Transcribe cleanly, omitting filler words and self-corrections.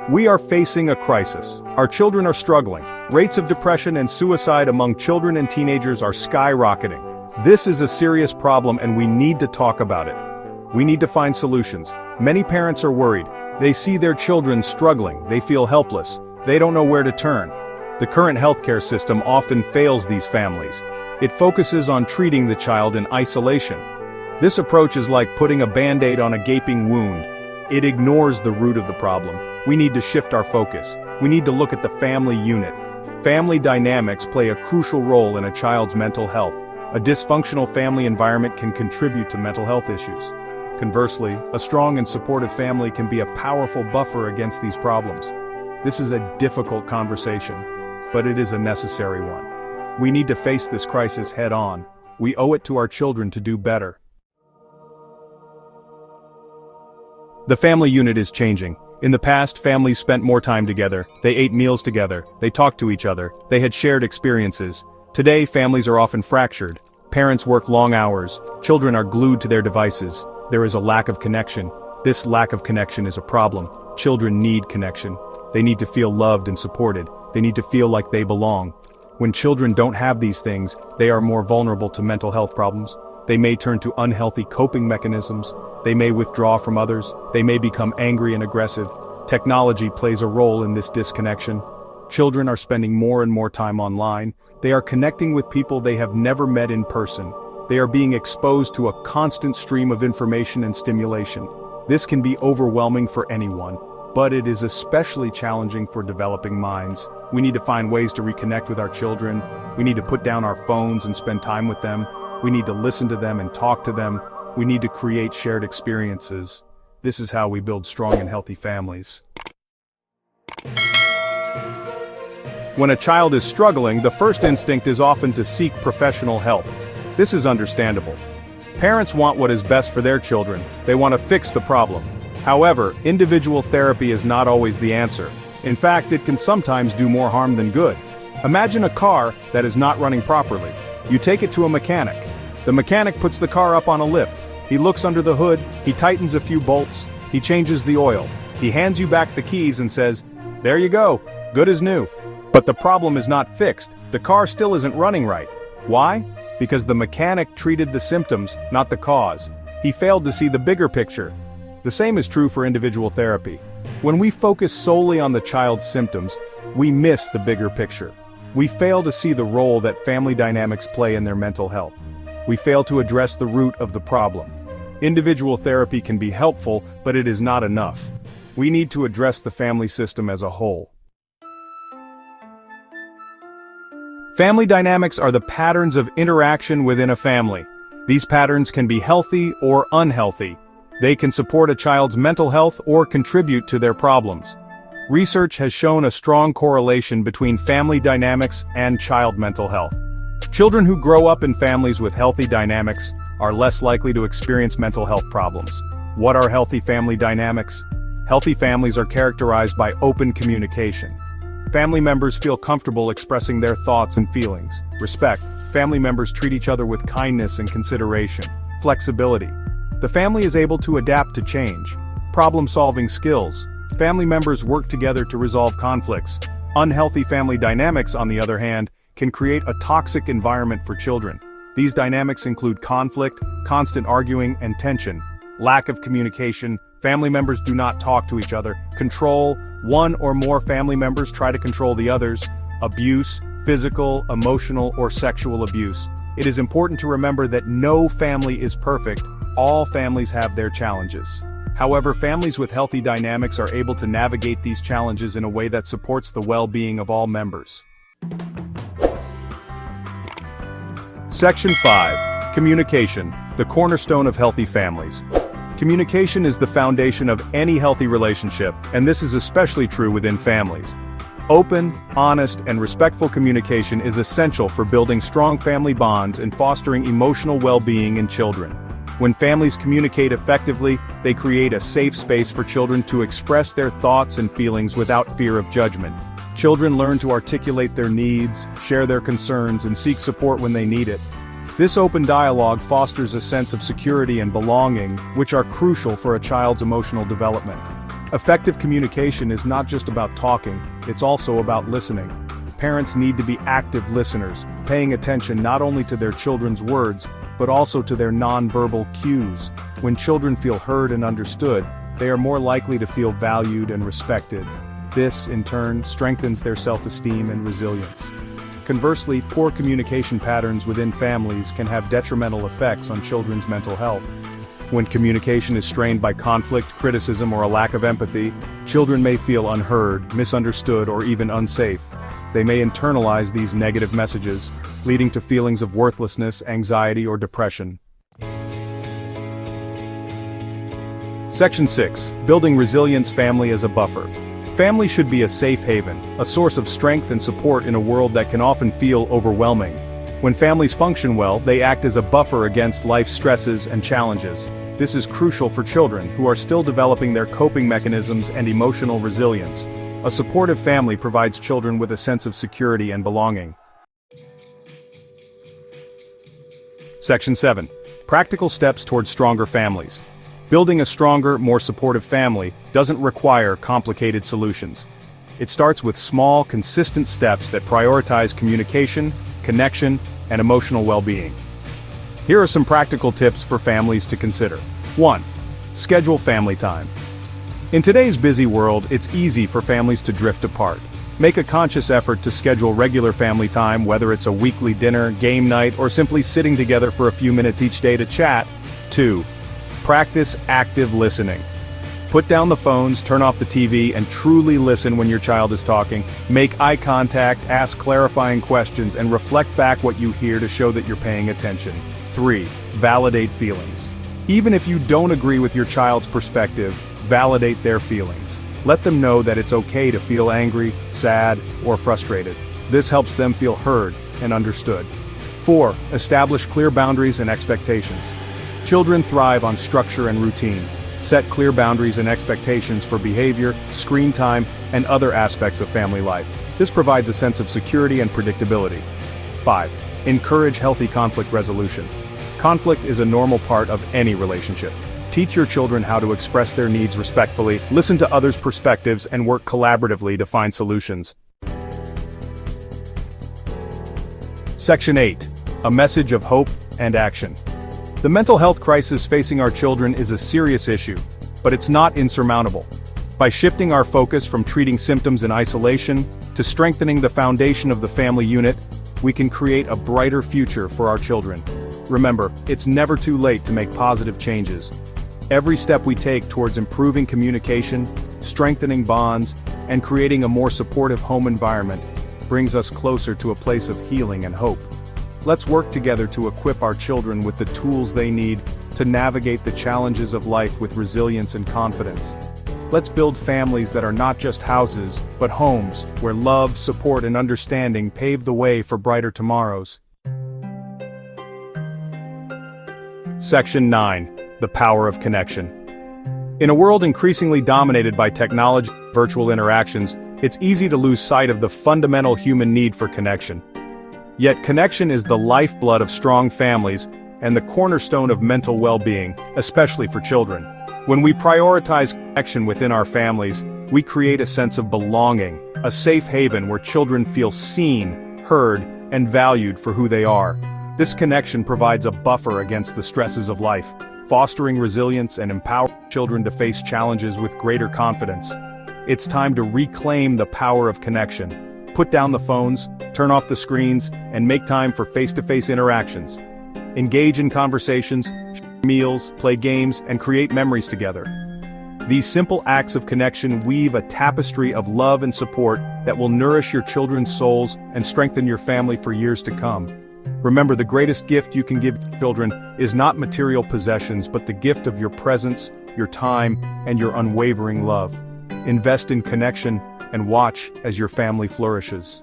We are facing a crisis. Our children are struggling. Rates of depression and suicide among children and teenagers are skyrocketing. This is a serious problem and we need to talk about it. We need to find solutions. Many parents are worried. They see their children struggling. They feel helpless. They don't know where to turn. The current healthcare system often fails these families. It focuses on treating the child in isolation. This approach is like putting a band-aid on a gaping wound. It ignores the root of the problem. We need to shift our focus. We need to look at the family unit. Family dynamics play a crucial role in a child's mental health. A dysfunctional family environment can contribute to mental health issues. Conversely, a strong and supportive family can be a powerful buffer against these problems. This is a difficult conversation, but it is a necessary one. We need to face this crisis head-on. We owe it to our children to do better. The family unit is changing. In the past, families spent more time together. They ate meals together. They talked to each other. They had shared experiences. Today, families are often fractured. Parents work long hours. Children are glued to their devices. There is a lack of connection. This lack of connection is a problem. Children need connection. They need to feel loved and supported. They need to feel like they belong. When children don't have these things, they are more vulnerable to mental health problems. They may turn to unhealthy coping mechanisms. They may withdraw from others. They may become angry and aggressive. Technology plays a role in this disconnection. Children are spending more and more time online. They are connecting with people they have never met in person. They are being exposed to a constant stream of information and stimulation. This can be overwhelming for anyone, but it is especially challenging for developing minds. We need to find ways to reconnect with our children. We need to put down our phones and spend time with them. We need to listen to them and talk to them. We need to create shared experiences. This is how we build strong and healthy families. When a child is struggling, the first instinct is often to seek professional help. This is understandable. Parents want what is best for their children. They want to fix the problem. However, individual therapy is not always the answer. In fact, it can sometimes do more harm than good. Imagine a car that is not running properly. You take it to a mechanic. The mechanic puts the car up on a lift. He looks under the hood, he tightens a few bolts, he changes the oil. He hands you back the keys and says, "There you go, good as new." But the problem is not fixed. The car still isn't running right. Why? Because the mechanic treated the symptoms, not the cause. He failed to see the bigger picture. The same is true for individual therapy. When we focus solely on the child's symptoms, we miss the bigger picture. We fail to see the role that family dynamics play in their mental health. We fail to address the root of the problem. Individual therapy can be helpful, but it is not enough. We need to address the family system as a whole. Family dynamics are the patterns of interaction within a family. These patterns can be healthy or unhealthy. They can support a child's mental health or contribute to their problems. Research has shown a strong correlation between family dynamics and child mental health. Children who grow up in families with healthy dynamics are less likely to experience mental health problems. What are healthy family dynamics? Healthy families are characterized by open communication. Family members feel comfortable expressing their thoughts and feelings. Respect. Family members treat each other with kindness and consideration. Flexibility. The family is able to adapt to change. Problem-solving skills. Family members work together to resolve conflicts. Unhealthy family dynamics, on the other hand, can create a toxic environment for children. These dynamics include conflict, constant arguing, and tension. Lack of communication. Family members do not talk to each other. Control. One or more family members try to control the others. Abuse. Physical, emotional, or sexual abuse. It is important to remember that no family is perfect. All families have their challenges. However, families with healthy dynamics are able to navigate these challenges in a way that supports the well-being of all members. Section 5. Communication, the cornerstone of healthy families. Communication is the foundation of any healthy relationship, and this is especially true within families. Open, honest, and respectful communication is essential for building strong family bonds and fostering emotional well-being in children. When families communicate effectively, they create a safe space for children to express their thoughts and feelings without fear of judgment. Children learn to articulate their needs, share their concerns, and seek support when they need it. This open dialogue fosters a sense of security and belonging, which are crucial for a child's emotional development. Effective communication is not just about talking, it's also about listening. Parents need to be active listeners, paying attention not only to their children's words, but also to their nonverbal cues. When children feel heard and understood, they are more likely to feel valued and respected. This, in turn, strengthens their self-esteem and resilience. Conversely, poor communication patterns within families can have detrimental effects on children's mental health. When communication is strained by conflict, criticism, or a lack of empathy, children may feel unheard, misunderstood, or even unsafe. They may internalize these negative messages, leading to feelings of worthlessness, anxiety, or depression. Section 6. Building resilience. Family as a buffer. Family should be a safe haven, a source of strength and support in a world that can often feel overwhelming. When families function well, they act as a buffer against life's stresses and challenges. This is crucial for children who are still developing their coping mechanisms and emotional resilience. A supportive family provides children with a sense of security and belonging. Section 7. Practical steps towards stronger families. Building a stronger, more supportive family doesn't require complicated solutions. It starts with small, consistent steps that prioritize communication, connection, and emotional well-being. Here are some practical tips for families to consider. 1. Schedule family time. In today's busy world, it's easy for families to drift apart. Make a conscious effort to schedule regular family time, whether it's a weekly dinner, game night, or simply sitting together for a few minutes each day to chat. 2. Practice active listening. Put down the phones, turn off the TV, and truly listen when your child is talking. Make eye contact, ask clarifying questions, and reflect back what you hear to show that you're paying attention. 3. Validate feelings. Even if you don't agree with your child's perspective, validate their feelings. Let them know that it's okay to feel angry, sad, or frustrated. This helps them feel heard and understood. 4. Establish clear boundaries and expectations. Children thrive on structure and routine. Set clear boundaries and expectations for behavior, screen time, and other aspects of family life. This provides a sense of security and predictability. 5. Encourage healthy conflict resolution. Conflict is a normal part of any relationship. Teach your children how to express their needs respectfully, listen to others' perspectives, and work collaboratively to find solutions. Section 8. A message of hope and action. The mental health crisis facing our children is a serious issue, but it's not insurmountable. By shifting our focus from treating symptoms in isolation to strengthening the foundation of the family unit, we can create a brighter future for our children. Remember, it's never too late to make positive changes. Every step we take towards improving communication, strengthening bonds, and creating a more supportive home environment brings us closer to a place of healing and hope. Let's work together to equip our children with the tools they need to navigate the challenges of life with resilience and confidence. Let's build families that are not just houses, but homes, where love, support, and understanding pave the way for brighter tomorrows. Section 9. The power of connection. In a world increasingly dominated by technology and virtual interactions, it's easy to lose sight of the fundamental human need for connection. Yet connection is the lifeblood of strong families and the cornerstone of mental well-being, especially for children. When we prioritize connection within our families, we create a sense of belonging, a safe haven where children feel seen, heard, and valued for who they are. This connection provides a buffer against the stresses of life, fostering resilience and empowering children to face challenges with greater confidence. It's time to reclaim the power of connection. Put down the phones, turn off the screens, and make time for face-to-face interactions. Engage in conversations, share meals, play games, and create memories together. These simple acts of connection weave a tapestry of love and support that will nourish your children's souls and strengthen your family for years to come. Remember, the greatest gift you can give children is not material possessions, but the gift of your presence, your time, and your unwavering love. Invest in connection and watch as your family flourishes.